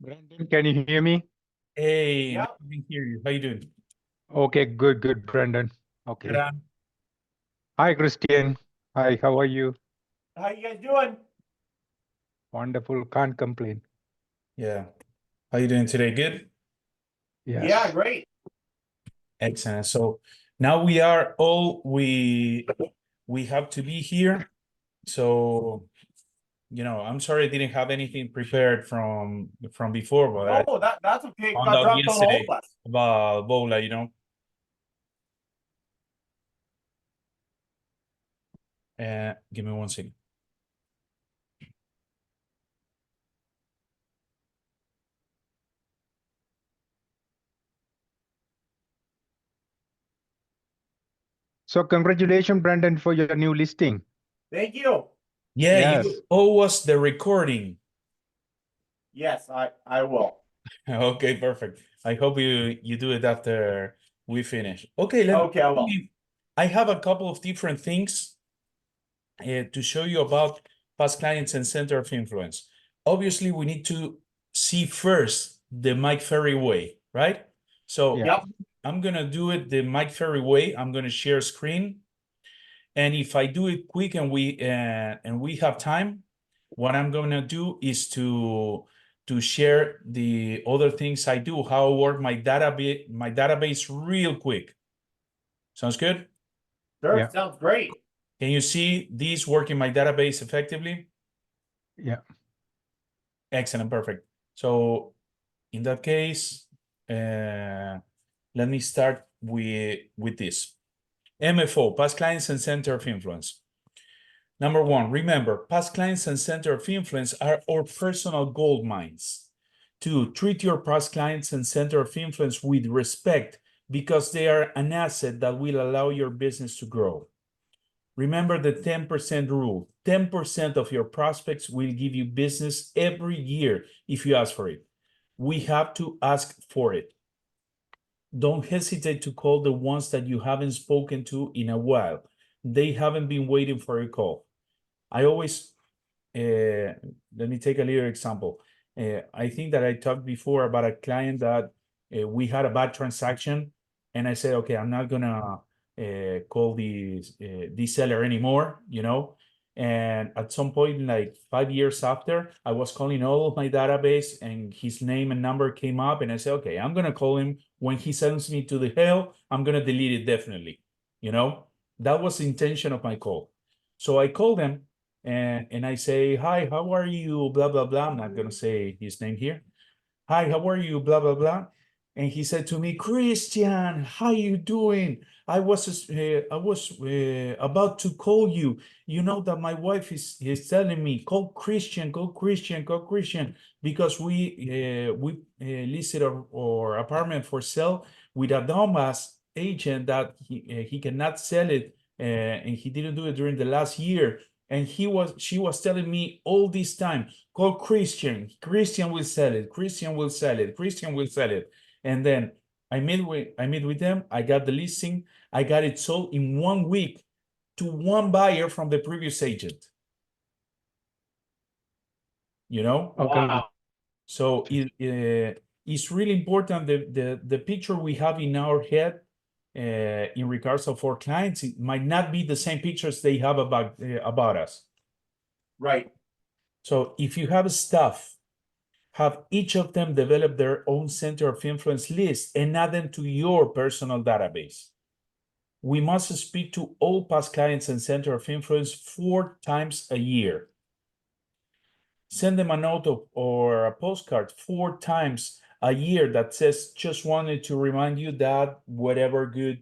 Brandon, can you hear me? Hey, Yeah. nice to hear you. How you doing? Okay, good, Brandon. Okay. Yeah. Hi, Christian. Hi, how are you? How you guys doing? Wonderful, can't complain. Yeah. How you doing today? Good? Yes. Yeah, great. Excellent. So now we have to be here. So, I'm sorry I didn't have anything prepared from before, but I Oh, that's okay. found Got out dropped on all yesterday of us. about Bola, Give me one second. So congratulations, Brandon, for your new listing. Thank you. Yeah, Yes. you owe us the recording. Yes, I will. Okay, perfect. I hope you do it after we finish. Okay, Okay, I will. I have a couple of different things to show you about past clients and center of influence. Obviously, we need to see first the Mike Ferry way, right? So Yeah. Yep. I'm gonna do it the Mike Ferry way. I'm gonna share screen, and if I do it quick and we have time, what I'm gonna do is to share the other things I do, how I work my database real quick. Sounds good? Sure, Yeah. sounds great. Can you see these work in my database effectively? Yeah. Excellent, perfect. So in that case, let me start with this. MFO, past clients and center of influence. Number one, remember, past clients and center of influence are our personal gold mines. Two, treat your past clients and center of influence with respect because they are an asset that will allow your business to grow. Remember the 10% rule. 10% of your prospects will give you business every year if you ask for it. We have to ask for it. Don't hesitate to call the ones that you haven't spoken to in a while. They haven't been waiting for a call. I always, let me take a little example. I think that I talked before about a client that we had a bad transaction, and I said, okay, I'm not gonna call this seller anymore, And at some point, like 5 years after, I was calling all of my database, and his name and number came up, and I said, okay, I'm gonna call him. When he sends me to the hell, I'm gonna delete it definitely. That was the intention of my call. So I called him and I say, hi, how are you? Blah, blah, blah. I'm not going to say his name here. Hi, how are you? Blah, blah, blah. And he said to me, Christian, how you doing? I was about to call you. You know that my wife is telling me, call Christian, because we listed our apartment for sale with a Donbass agent that he cannot sell it, and he didn't do it during the last year. And she was telling me all this time, call Christian. Christian will sell it. Christian will sell it. Christian will sell it. And then I meet with them. I got the listing. I got it sold in 1 week to one buyer from the previous agent. Okay. Wow. So it's really important the picture we have in our head in regards of our clients. It might not be the same pictures they have about us. Right. So if you have staff, have each of them develop their own center of influence list and add them to your personal database. We must speak to all past clients and center of influence 4 times a year. Send them a note or a postcard 4 times a year that says, just wanted to remind you that whatever good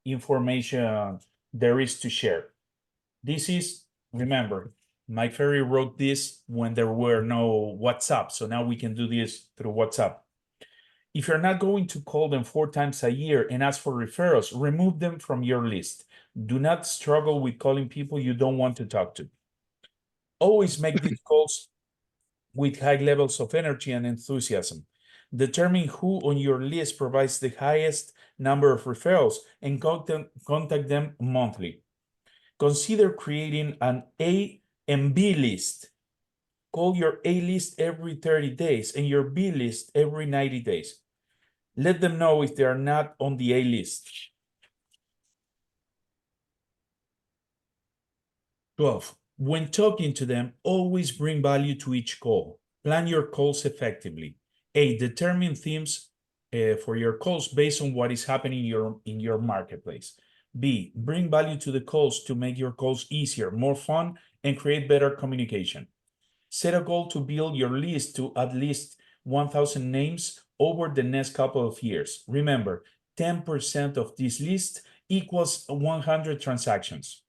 information there is to share. This is, remember, Mike Ferry wrote this when there were no WhatsApp. So now we can do this through WhatsApp. If you're not going to call them 4 times a year and ask for referrals, remove them from your list. Do not struggle with calling people you don't want to talk to. Always make these calls with high levels of energy and enthusiasm. Determine who on your list provides the highest number of referrals and contact them monthly. Consider creating an A and B list. Call your A list every 30 days and your B list every 90 days. Let them know if they are not on the A list. 12. When talking to them, always bring value to each call. Plan your calls effectively. A. Determine themes for your calls based on what is happening in your marketplace. B. Bring value to the calls to make your calls easier, more fun, and create better communication. Set a goal to build your list to at least 1,000 names over the next couple of years. Remember, 10% of this list equals 100 transactions.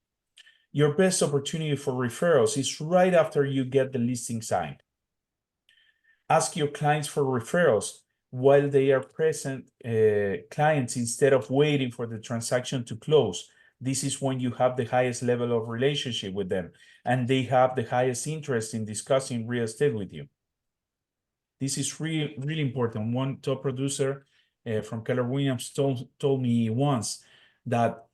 Your best opportunity for referrals is right after you get the listing signed. Ask your clients for referrals while they are present clients instead of waiting for the transaction to close. This is when you have the highest level of relationship with them and they have the highest interest in discussing real estate with you. This is really, really important. One top producer from Keller Williams told me once that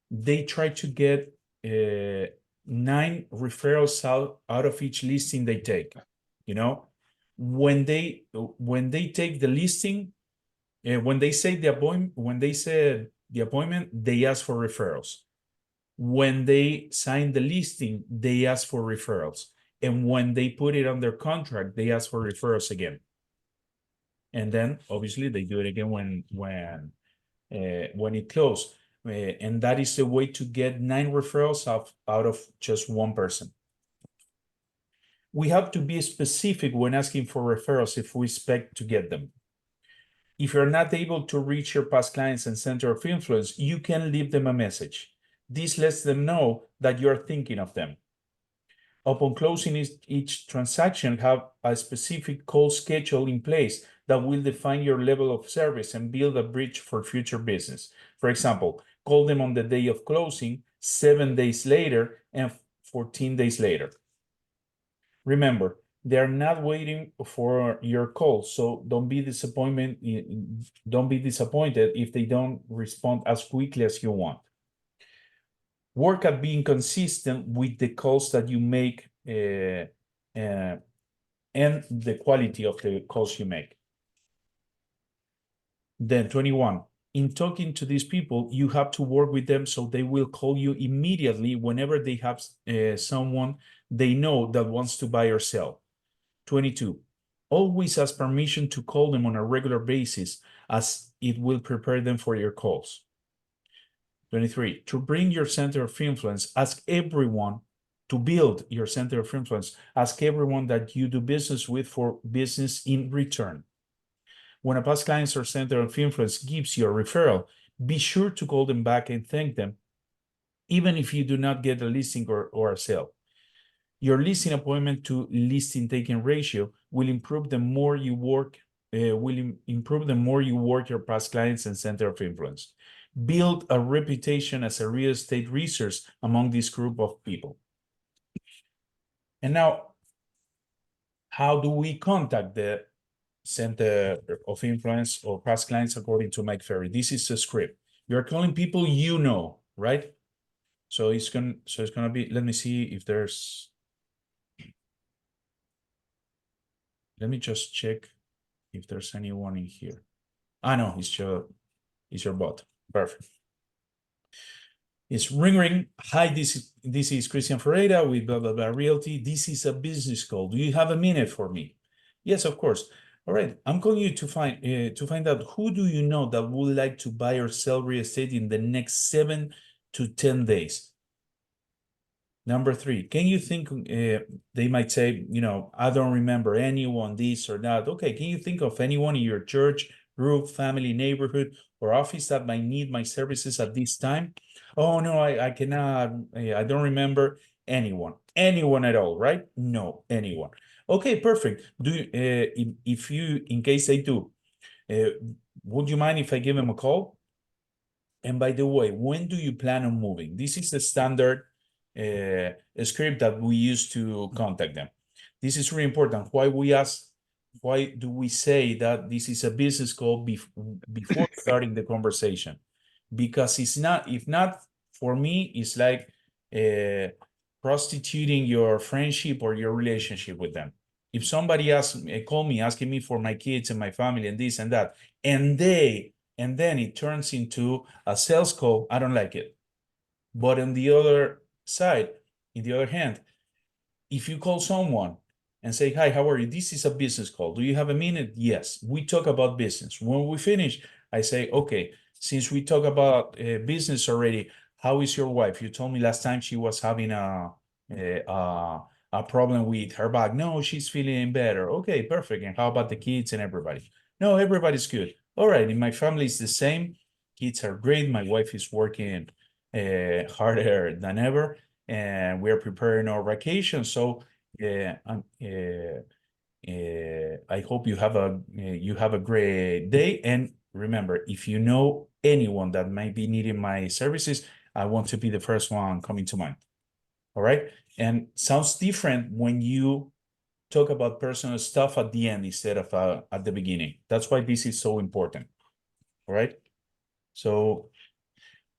they try to get 9 referrals out of each listing they take. You know, when they take the listing, when they said the appointment, they ask for referrals. When they sign the listing, they ask for referrals, and when they put it under contract, they ask for referrals again. And then obviously they do it again when it closed. And that is the way to get 9 referrals out of just one person. We have to be specific when asking for referrals if we expect to get them. If you're not able to reach your past clients and center of influence, you can leave them a message. This lets them know that you're thinking of them. Upon closing each transaction, have a specific call schedule in place that will define your level of service and build a bridge for future business. For example, call them on the day of closing, 7 days later, and 14 days later. Remember, they're not waiting for your call, so don't be disappointed if they don't respond as quickly as you want. Work at being consistent with the calls that you make and the quality of the calls you make. Then 21, in talking to these people, you have to work with them so they will call you immediately whenever they have someone they know that wants to buy or sell. 22, always ask permission to call them on a regular basis as it will prepare them for your calls. 23, to bring your center of influence, ask everyone to build your center of influence. Ask everyone that you do business with for business in return. When a past client or center of influence gives you a referral, be sure to call them back and thank them, even if you do not get a listing or a sale. Your listing appointment to listing taking ratio will improve the more you work. Your past clients and center of influence. Build a reputation as a real estate resource among this group of people. And now, how do we contact the center of influence or past clients according to Mike Ferry? This is a script. You're calling people you know, right? So it's gonna be, let me see if there's, let me just check if there's anyone in here. No, it's your bot. Perfect. It's ring ring. Hi, this is Christian Ferreira with blah blah blah Realty. This is a business call. Do you have a minute for me? Yes, of course. All right, I'm calling you to find out who do you know that would like to buy or sell real estate in the next 7 to 10 days. Number 3, can you think, they might say, you know, I don't remember anyone, this or that. Okay, can you think of anyone in your church, group, family, neighborhood, or office that might need my services at this time? Oh, no, I cannot, I don't remember anyone at all, right? No, anyone. Okay, perfect. Do you, if you, in case they do, would you mind if I give them a call? And by the way, when do you plan on moving? This is the standard script that we use to contact them. This is really important. Why do we say that this is a business call before starting the conversation? Because it's not, if not, for me, it's like prostituting your friendship or your relationship with them. If somebody call me asking me for my kids and my family and this and that, and then it turns into a sales call, I don't like it. But on the other side, in the other hand, if you call someone and say, hi, how are you? This is a business call. Do you have a minute? Yes. We talk about business. When we finish, I say, okay, since we talk about business already, how is your wife? You told me last time she was having a problem with her back. No, she's feeling better. Okay, perfect. And how about the kids and everybody? No, everybody's good. All right. In my family, it's the same. Kids are great. My wife is working harder than ever, and we're preparing our vacation. So I hope you have a great day. And remember, if you know anyone that might be needing my services, I want to be the first one coming to mind. All right. And sounds different when you talk about personal stuff at the end instead of at the beginning. That's why this is so important. All right. So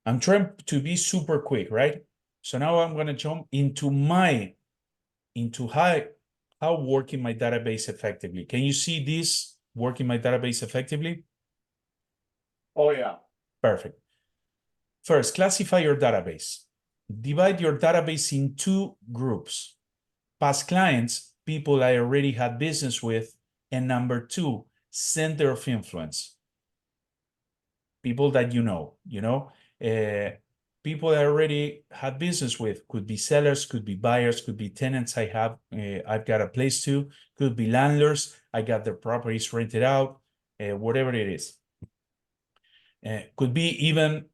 I'm trying to be super quick, right? So now I'm going to jump into how working my database effectively. Can you see this working my database effectively? Oh, yeah. Perfect. First, classify your database. Divide your database in two groups. Past clients, people I already had business with, and number two, center of influence. People that you know, people I already had business with, could be sellers, could be buyers, could be tenants I've got a place to, could be landlords, I got their properties rented out, whatever it is. Could be even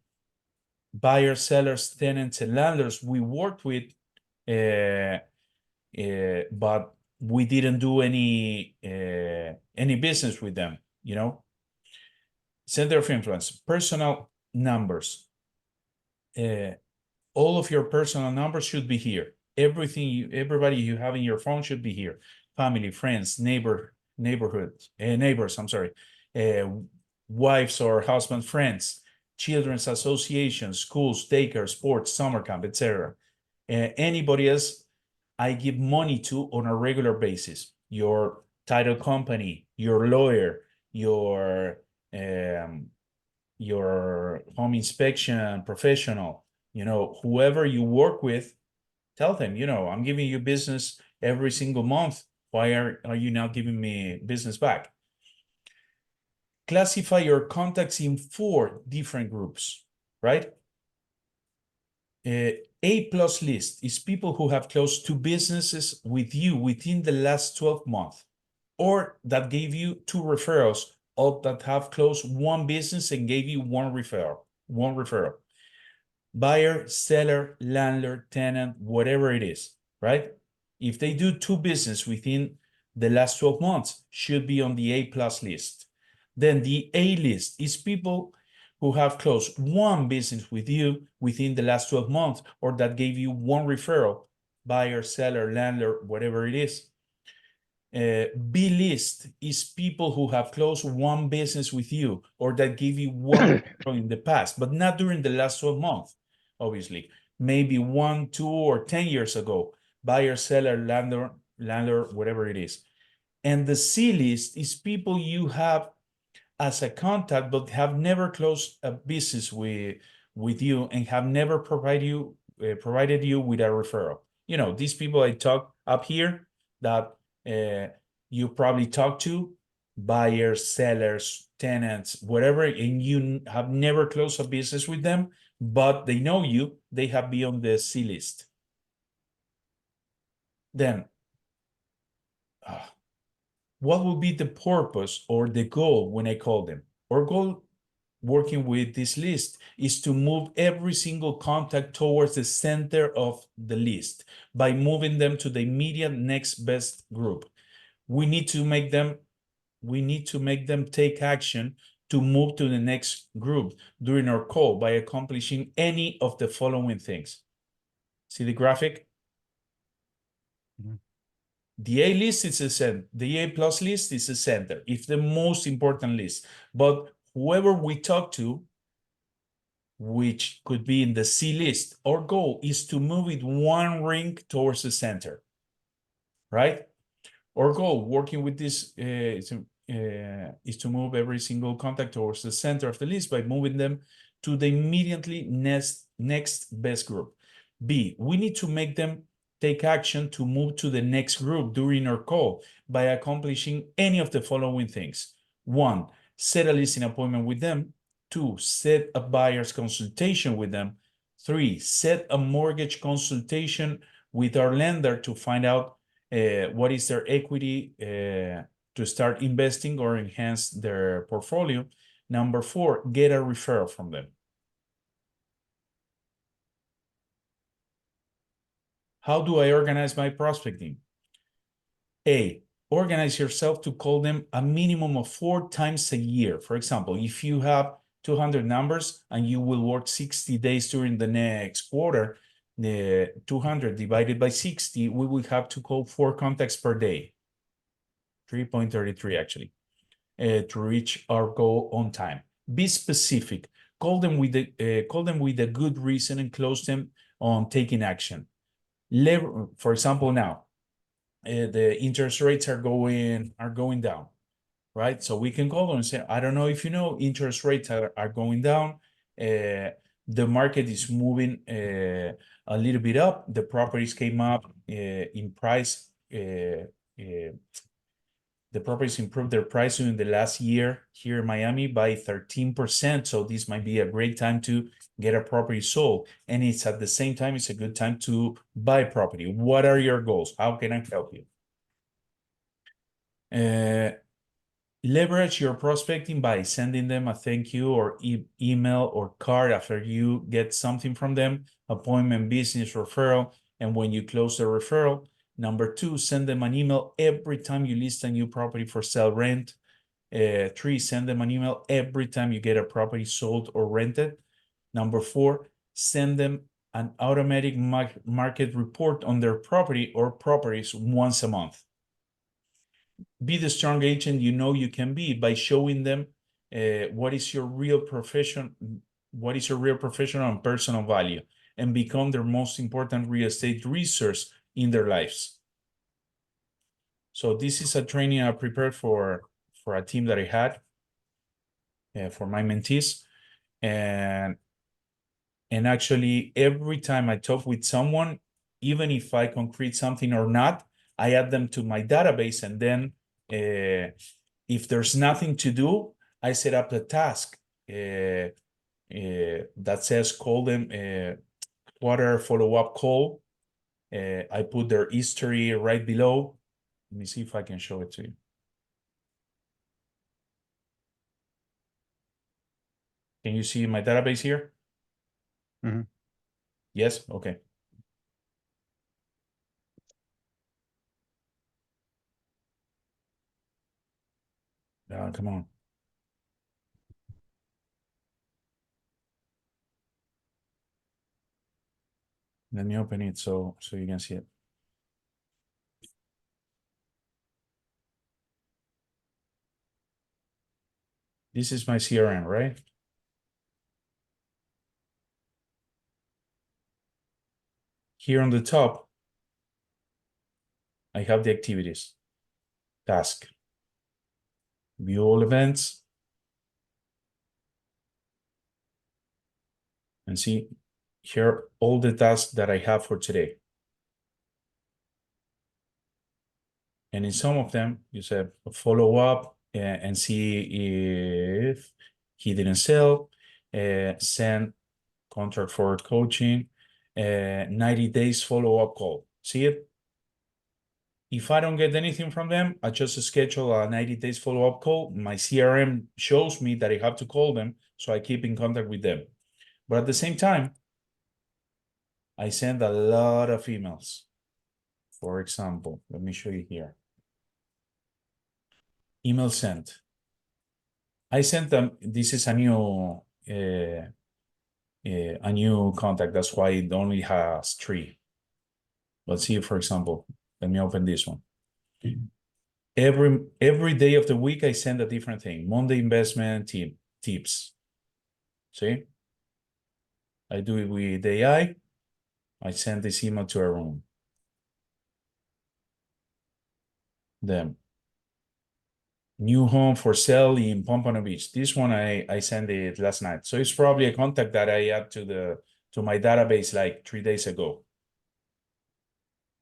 buyers, sellers, tenants, and landlords we worked with, but we didn't do any business with them, Center of influence, personal numbers. All of your personal numbers should be here. Everybody you have in your phone should be here. Family, friends, neighbors, I'm sorry. Wives or husband, friends, children's associations, schools, daycare, sports, summer camp, etc. Anybody else I give money to on a regular basis. Your title company, your lawyer, your home inspection professional, whoever you work with, tell them, I'm giving you business every single month. Why are you now giving me business back? Classify your contacts in 4 different groups, right? A+ list is people who have closed 2 businesses with you within the last 12 months, or that gave you 2 referrals, or that have closed 1 business and gave you 1 referral. Buyer, seller, landlord, tenant, whatever it is, right? If they do 2 business within the last 12 months, should be on the A+ list. Then the A list is people who have closed 1 business with you within the last 12 months, or that gave you 1 referral, buyer, seller, landlord, whatever it is. B list is people who have closed 1 business with you, or that gave you 1 in the past, but not during the last 12 months, obviously. Maybe 1, 2, or 10 years ago. Buyer, seller, landlord, whatever it is. And the C list is people you have as a contact, but have never closed a business with you and have never provided you with a referral. These people I talk up here that you probably talk to, buyers, sellers, tenants, whatever, and you have never closed a business with them, but they know you, they have been on the C list. Then, what will be the purpose or the goal when I call them? Our goal working with this list is to move every single contact towards the center of the list by moving them to the immediate next best group. We need to make them take action to move to the next group during our call by accomplishing any of the following things. See the graphic? Mm-hmm. The A list is a center. The A+ list is a center. It's the most important list. But whoever we talk to, which could be in the C list. Our goal is to move it one ring towards the center, right? Our goal working with this is to move every single contact towards the center of the list by moving them to the immediately next best group. B, we need to make them take action to move to the next group during our call by accomplishing any of the following things. 1, set a listing appointment with them. 2, set a buyer's consultation with them. 3, set a mortgage consultation with our lender to find out what is their equity to start investing or enhance their portfolio. Number 4, get a referral from them. How do I organize my prospecting? A, organize yourself to call them a minimum of 4 times a year. For example, if you have 200 numbers and you will work 60 days during the next quarter, the 200 divided by 60, we will have to call 4 contacts per day. 3.33 actually, to reach our goal on time. Be specific. Call them with a good reason and close them on taking action. For example, now the interest rates are going down, right? So we can call them and say, I don't know if you know, interest rates are going down. The market is moving a little bit up. The properties came up in price. The properties improved their price during the last year here in Miami by 13%. So this might be a great time to get a property sold. And it's at the same time, it's a good time to buy property. What are your goals? How can I help you? Leverage your prospecting by sending them a thank you or email or card after you get something from them, appointment, business, referral. And when you close the referral, number 2, send them an email every time you list a new property for sale, rent. 3, send them an email every time you get a property sold or rented. Number 4, send them an automatic market report on their property or properties once a month. Be the strong agent you know you can be by showing them what is your real professional and personal value, and become their most important real estate resource in their lives. So this is a training I prepared for a team that I had for my mentees, and actually every time I talk with someone, even if I concrete something or not, I add them to my database, and then if there's nothing to do, I set up a task that says call them quarter follow-up call. I put their history right below. Let me see if I can show it to you. Can you see my database here? Mm-hmm. Yes? Okay. Come on. Let me open it so you can see it. This is my CRM, right? Here on the top, I have the activities, task, view all events, and see here all the tasks that I have for today. And in some of them, you said follow up and see if he didn't sell, send contract forward coaching, 90 days follow-up call. See it? If I don't get anything from them, I just schedule a 90 days follow-up call. My CRM shows me that I have to call them, so I keep in contact with them. But at the same time, I send a lot of emails. For example, let me show you here. Email sent. I sent them, this is a new contact. That's why it only has 3. Let's see, for example, let me open this one. Every day of the week, I send a different thing. Monday investment tips. See? I do it with AI. I send this email to everyone. Then new home for sale in Pompano Beach. This one I sent it last night. So it's probably a contact that I add to my database like 3 days ago.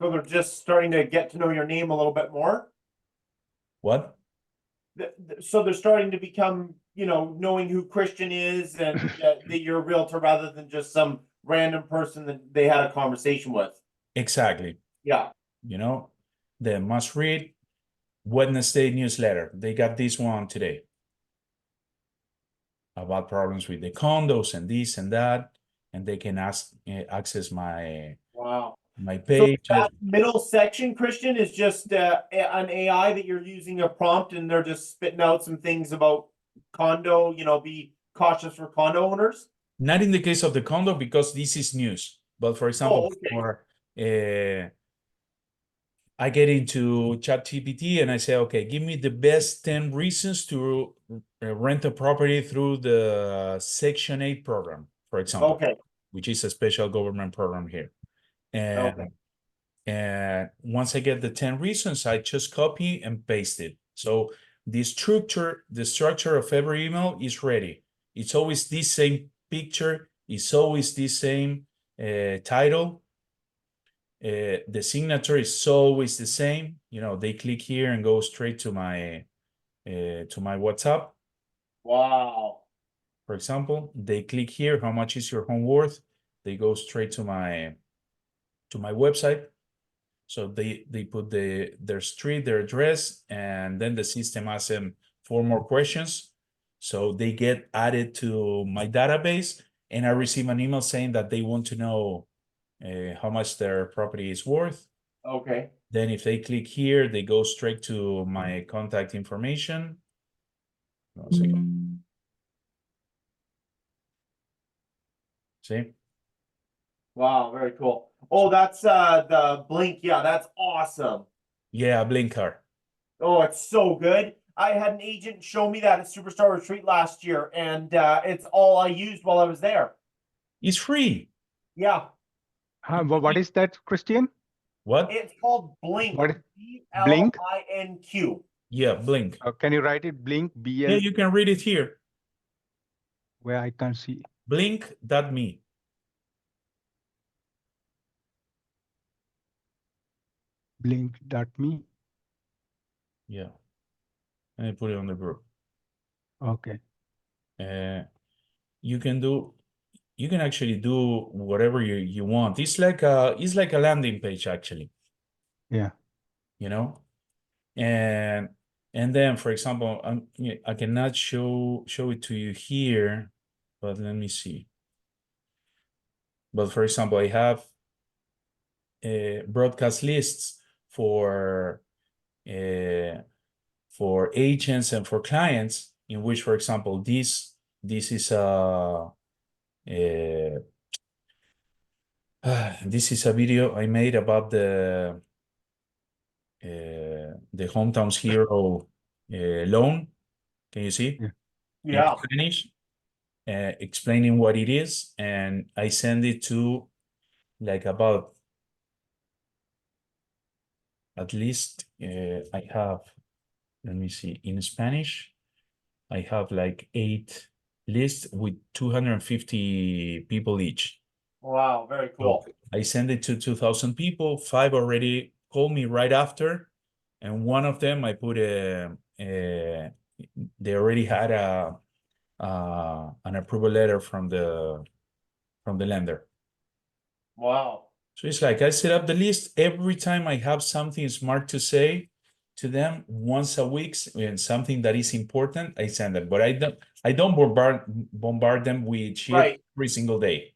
So they're just starting to get to know your name a little bit more. What? So they're starting to become, knowing who Christian is and that you're a realtor rather than just some random person that they had a conversation with. Exactly. Yeah. You know, the must read Wednesday newsletter. They got this one today about problems with the condos and this and that, and they can access my Wow. So page. that middle section, Christian, is just an AI that you're using a prompt and they're just spitting out some things about condo, be cautious for condo owners. Not in the case of the condo because this is news, but for example, okay. for I get into ChatGPT and I say, okay, give me the best 10 reasons to rent a property through the Section 8 program, for example, Okay. which is a special government program here. And once I get the 10 reasons, I just copy and paste it. So the structure of every email is ready. It's always the same picture. It's always the same title. The signature is always the same. They click here and go straight to my WhatsApp. Wow. For example, they click here. How much is your home worth? They go straight to my website. So they put their street, their address, and then the system asks them 4 more questions. So they get added to my database, and I receive an email saying that they want to know how much their property is worth. Okay. Then if they click here, they go straight to my contact information. 1 second. See? Wow, very cool. Oh, that's the Blink. Yeah, that's awesome. Yeah, Blinker. Oh, it's so good. I had an agent show me that at Superstar Retreat last year, and it's all I used while I was there. It's free. Yeah. What is that, Christian? What? It's called Blink. What is Blink? Yeah, Blink. Can you write it? Blink, Yeah, BL, you can read it here. where I can't see. Blink.me. Blink.me. Yeah. And I put it on the group. Okay. You can actually do whatever you want. It's like a landing page actually. Yeah. And then for example, I cannot show it to you here, but let me see. But for example, I have broadcast lists for agents and for clients, in which, for example, this is this is a video I made about the Hometown's Hero loan. Can you see? Yeah. In Spanish, explaining what it is, and I send it to like about at least I have, let me see, in Spanish, I have like 8 lists with 250 people each. Wow, very cool. So I send it to 2,000 people. 5 already called me right after, and one of them I put they already had an approval letter from the lender. Wow. So it's like I set up the list every time I have something smart to say to them once a week, and something that is important, I send them. But I don't bombard them with shit every single day.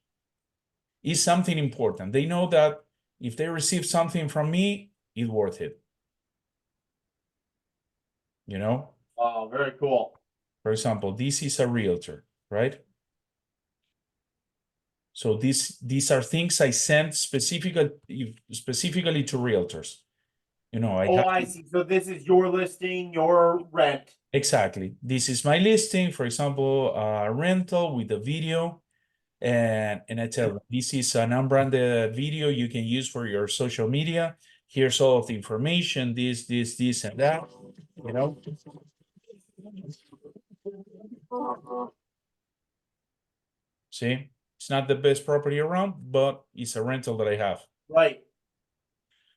It's something important. They know that if they receive something from me, it's worth it. Wow, very cool. For example, this is a realtor, right? So these are things I send specifically to realtors. I see. So this is your listing, your rent. Exactly. This is my listing. For example, rental with a video. And I tell them, this is an unbranded video you can use for your social media. Here's all of the information, this, and that, you know. See, it's not the best property around, but it's a rental that I have. Right.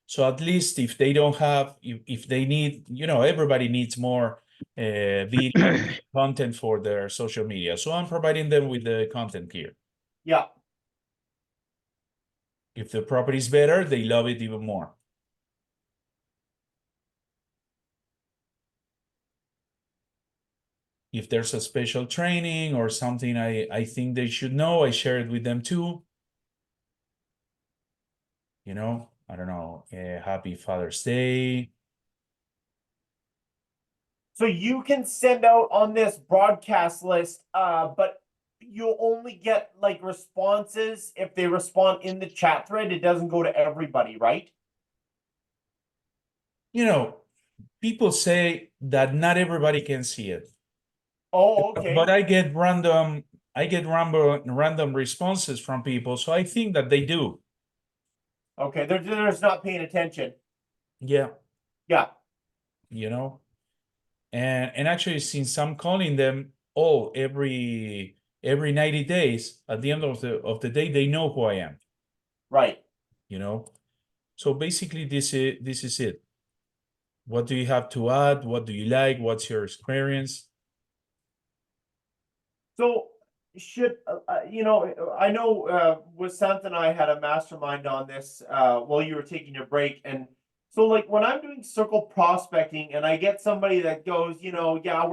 So at least if they don't have, if they need, everybody needs more video content for their social media. So I'm providing them with the content here. Yeah. If the property is better, they love it even more. If there's a special training or something I think they should know, I share it with them too. I don't know, Happy Father's Day. So you can send out on this broadcast list, but you'll only get like responses if they respond in the chat thread. It doesn't go to everybody, right? People say that not everybody can see it. Oh, okay. But I get random responses from people, so I think that they do. Okay, they're just not paying attention. Yeah. Yeah. And actually, since I'm calling them every 90 days, at the end of the day, they know who I am. Right. So basically this is it. What do you have to add? What do you like? What's your experience? So should I know with Santa and I had a mastermind on this while you were taking your break, and so like when I'm doing circle prospecting and I get somebody that goes, yeah,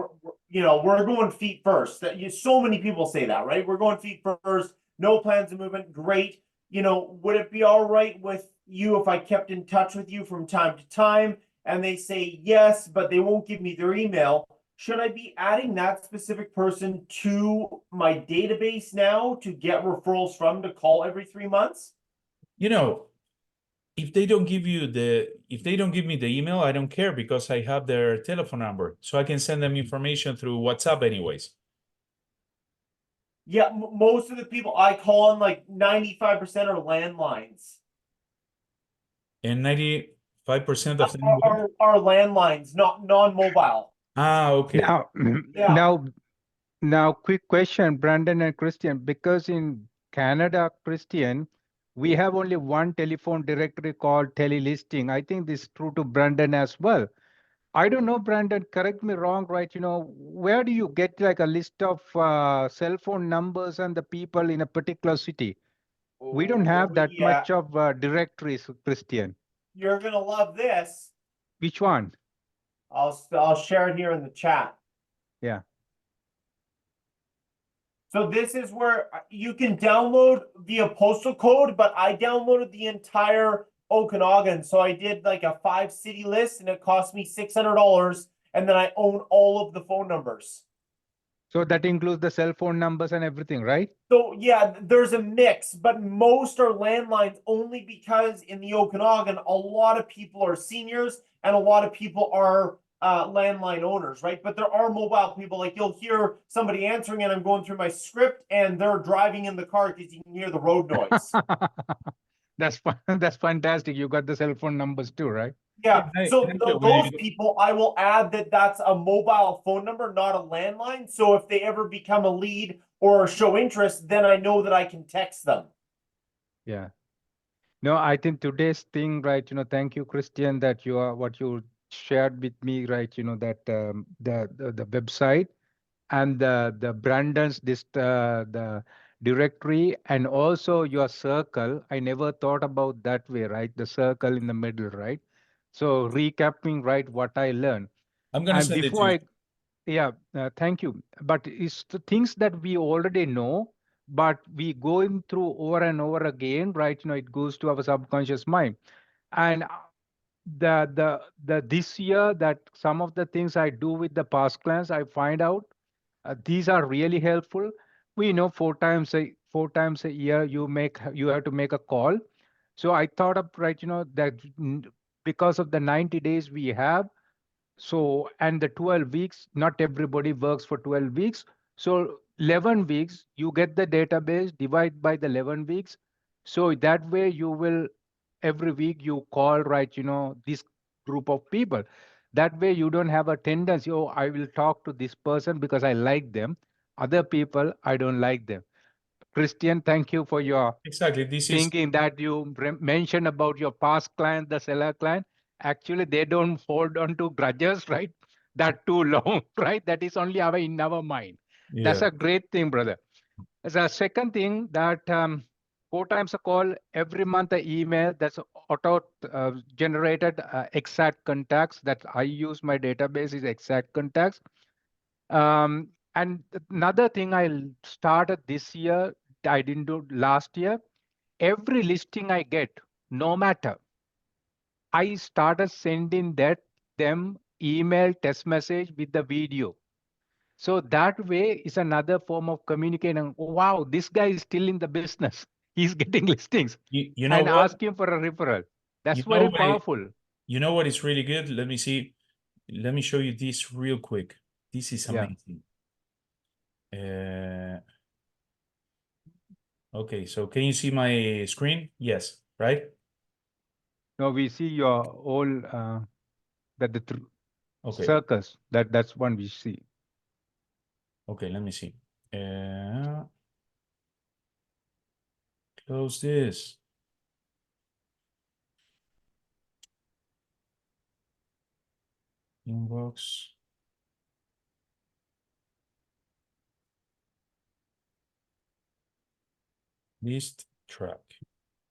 we're going feet first. So many people say that, right? We're going feet first, no plans of movement, great. Would it be all right with you if I kept in touch with you from time to time? And they say yes, but they won't give me their email. Should I be adding that specific person to my database now to get referrals from to call every 3 months? If they don't give me the email, I don't care because I have their telephone number, so I can send them information through WhatsApp anyways. Yeah, most of the people I call on, like 95% are landlines. And 95% of them are landlines, not non-mobile. okay. Now, Yeah. now, quick question, Brandon and Christian, because in Canada, Christian, we have only one telephone directory called telelisting. I think this is true to Brandon as well. I don't know, Brandon, correct me wrong, right? Where do you get like a list of cell phone numbers and the people in a particular city? We don't have that yeah. much of directories, Christian. You're gonna love this. Which one? I'll share it here in the chat. Yeah. So this is where you can download via postal code, but I downloaded the entire Okanagan. So I did like a 5-city list and it cost me $600. And then I own all of the phone numbers. So that includes the cell phone numbers and everything, right? So yeah, there's a mix, but most are landlines only because in the Okanagan, a lot of people are seniors and a lot of people are landline owners, right? But there are mobile people, like you'll hear somebody answering and I'm going through my script and they're driving in the car because you can hear the road noise. That's fun. That's fantastic. You got the cell phone numbers too, right? Yeah, Yeah, so thank you. those people, I will add that's a mobile phone number, not a landline. So if they ever become a lead or show interest, then I know that I can text them. Yeah. No, I think today's thing, right? Thank you, Christian, that what you shared with me, right? That the website and the Brandon's the directory and also your circle. I never thought about that way, right? The circle in the middle, right? So recapping, right, what I learned. I'm gonna And send it to before you. yeah, thank you. But it's the things that we already know, but we going through over and over again, right? It goes to our subconscious mind. And the this year that some of the things I do with the past clients, I find out these are really helpful. We know four times a year you have to make a call. So I thought of right, that because of the 90 days we have, so, and the 12 weeks, not everybody works for 12 weeks. So 11 weeks, you get the database, divide by the 11 weeks. So that way you will, every week you call, right, this group of people. That way you don't have a tendency, oh, I will talk to this person because I like them. Other people, I don't like them. Christian, thank you for your Exactly. This is thinking that you mentioned about your past client, the seller client. Actually, they don't hold on to grudges, right? That too long, right? That is only in our mind. That's yeah. a great thing, brother. As a second thing, that 4 times a call every month, a email that's auto generated exact contacts that I use. My database is exact contacts. And another thing I started this year, I didn't do last year. Every listing I get, no matter, I started sending them email, text message with the video. So that way is another form of communicating. Wow, this guy is still in the business. He's getting listings You know and what? asking for a referral. That's You know very what? powerful. You know what is really good? Let me see. Let me show you this real quick. This is Yeah. amazing. Okay, so can you see my screen? Yes, right? Now we see your whole the Okay, circus. That's one we see. okay, let me see. Close this. Inbox. List track.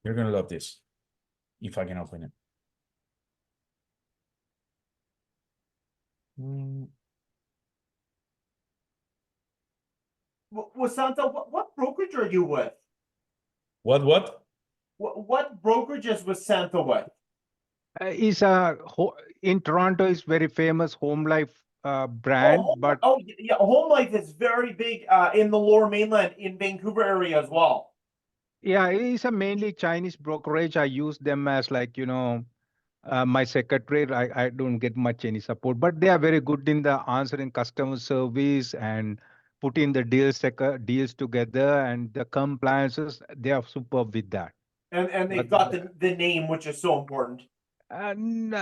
You're gonna love this if I can open it. Santa, what brokerage are you with? What? What brokerages was Santa with? Is in Toronto is very famous home life brand, but Yeah, Home Life is very big in the Lower Mainland in Vancouver area as well. yeah, it is a mainly Chinese brokerage. I use them as like my secretary. I don't get much any support, but they are very good in the answering customer service and putting the deals together and the compliances. They are superb with that. And But they've got the name, which is so important. and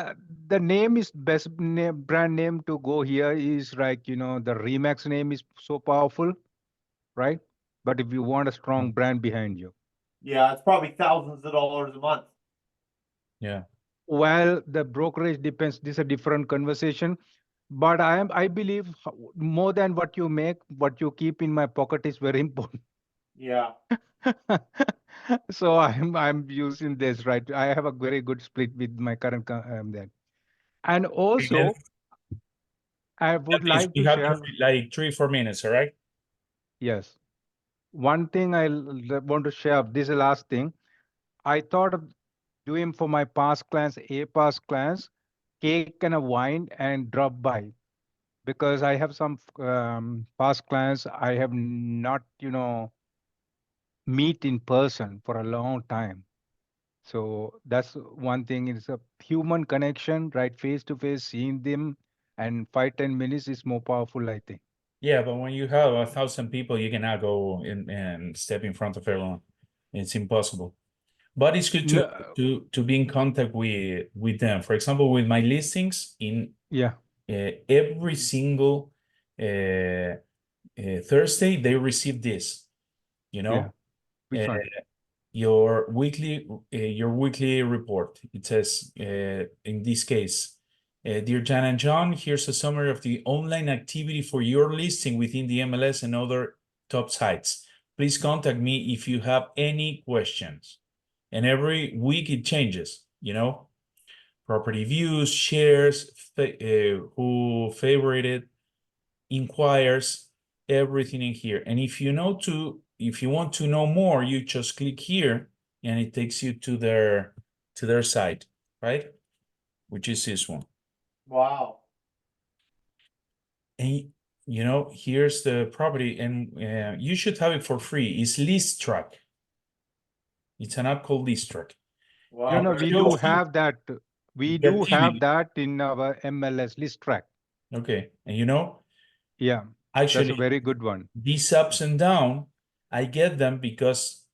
the name is best name, brand name to go here is like the Remax name is so powerful, right? But if you want a strong brand behind you, Yeah, it's probably thousands of dollars a month. Yeah. well, the brokerage depends. This is a different conversation. But I believe more than what you make, what you keep in my pocket is very important. Yeah. So I'm using this, right. I have a very good split with my current that. And Again, also I would please, like we to have share, like 3-4 minutes, all right? yes, one thing I want to share. This is the last thing. I thought of doing for my past clients, past clients, cake and a wine and drop by, because I have some past clients I have not, meet in person for a long time. So that's one thing. It's a human connection, right? Face to face, seeing them, and 5-10 minutes is more powerful, I think. Yeah, but when you have 1,000 people, you cannot go in and step in front of everyone. It's impossible. But it's good to No, to be in contact with them. For example, with my listings in yeah, every single Thursday, they receive this. You yeah. know, Which uh, one? your weekly report. It says in this case, dear Jan and John, here's a summary of the online activity for your listing within the MLS and other top sites. Please contact me if you have any questions. And every week it changes, property views, shares, who favorited, inquires, everything in here. And if you want to know more, you just click here and it takes you to their site, right? Which is this one. Wow. And here's the property, and you should have it for free. It's List Track. It's an app called List Track. No, Wow. no, It we do shows you have that. We the do have activity. that in our MLS list track. Okay, and Yeah, That's a Actually, very good one. these ups and down, I get them because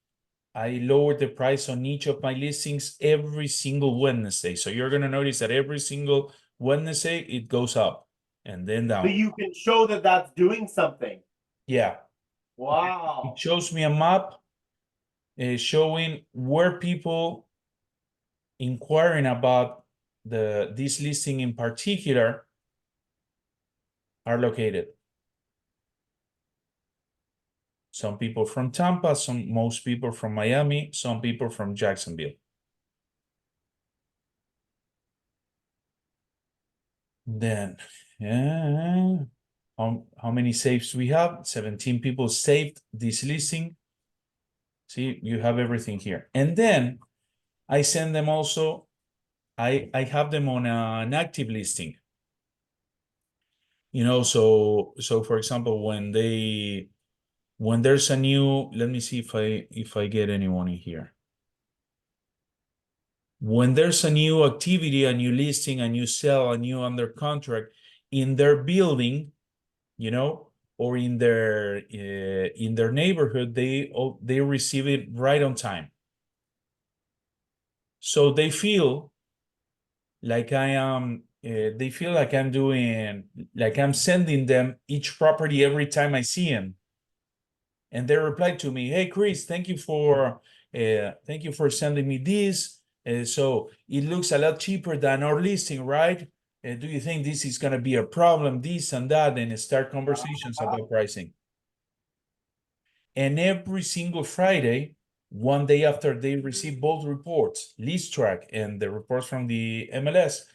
I lowered the price on each of my listings every single Wednesday. So you're gonna notice that every single Wednesday it goes up and then So down. you can show that that's doing something. Yeah, Wow. it shows me a map showing where people inquiring about this listing in particular are located. Some people from Tampa, most people from Miami, some people from Jacksonville. Then, how many saves we have? 17 people saved this listing. See, you have everything here. And then I send them also, I have them on an active listing. You know, so for example, when there's a new, let me see if I get anyone in here. When there's a new activity, a new listing, a new sale, a new under contract in their building, you know, or in their neighborhood, they receive it right on time. So they feel like they feel like I'm doing, like I'm sending them each property every time I see them. And they replied to me, "Hey, Chris, thank you for sending me this. So it looks a lot cheaper than our listing, right? Do you think this is going to be a problem, this and that?" And start conversations about pricing. And every single Friday, one day after they receive both reports, list track and the reports from the MLS,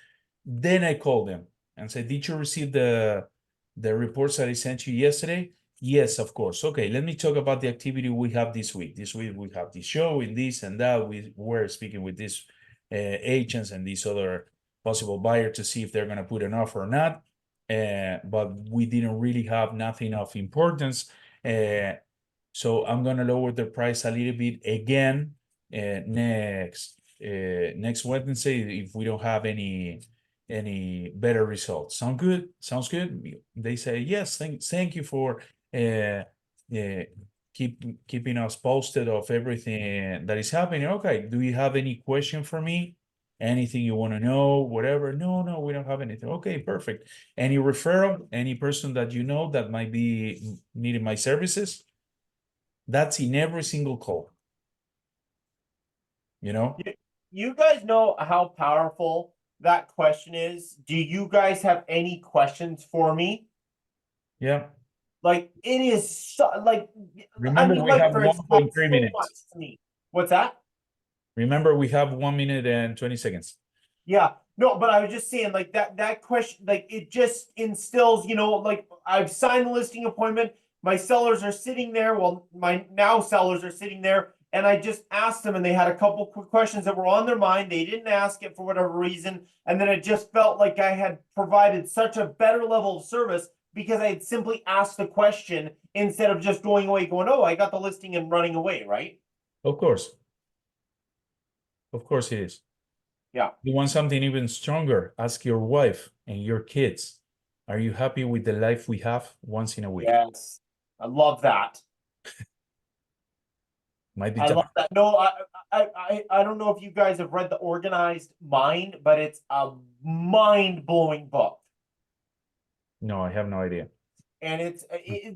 then I call them and say, "Did you receive the reports that I sent you yesterday?" "Yes, of course." "Okay, let me talk about the activity we have this week. This week we have this show and this and that. We're speaking with these agents and these other possible buyer to see if they're going to put an offer or not. But we didn't really have nothing of importance. So I'm going to lower the price a little bit again next Wednesday if we don't have any better results." "Sound good? Sounds good?" They say, "Yes, thank you for keeping us posted of everything that is happening. Okay, do you have any question for me? Anything you want to know, whatever?" "No, we don't have anything." "Okay, perfect. Any referral, any person that you know that might be needing my services?" That's in every single call. You know? You guys know how powerful that question is. Do you guys have any questions for me? Yeah. Like it is so like Remember, we have for it's 1.3 so minutes. much to me. What's that? Remember, we have 1 minute and 20 seconds. Yeah, no, but I was just saying, like that question, like it just instills, like I've signed the listing appointment. My sellers are sitting there. Well, my now sellers are sitting there, and I just asked them, and they had a couple quick questions that were on their mind. They didn't ask it for whatever reason, and then it just felt like I had provided such a better level of service because I had simply asked the question instead of just going away, going, "Oh, I got the listing," and running away, right? Of course. Of course it is. Yeah. You want something even stronger? Ask your wife and your kids. Are you happy with the life we have once in a week? Yes, I love that. Might be I tough. love that. No, I don't know if you guys have read The Organized Mind, but it's a mind-blowing book. No, I have no idea. And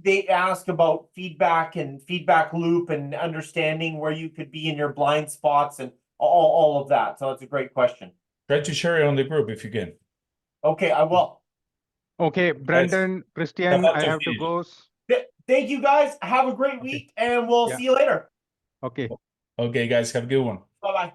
they ask about feedback and feedback loop and understanding where you could be in your blind spots and all of that. So it's a great question. Try to share it on the group if you can. Okay, I will. Okay, Brendan, Christian, about I to have to finish. go. Thank you guys. Have a great week, and we'll Yeah. see you later. Okay. Okay, guys, have a good one. Bye-bye.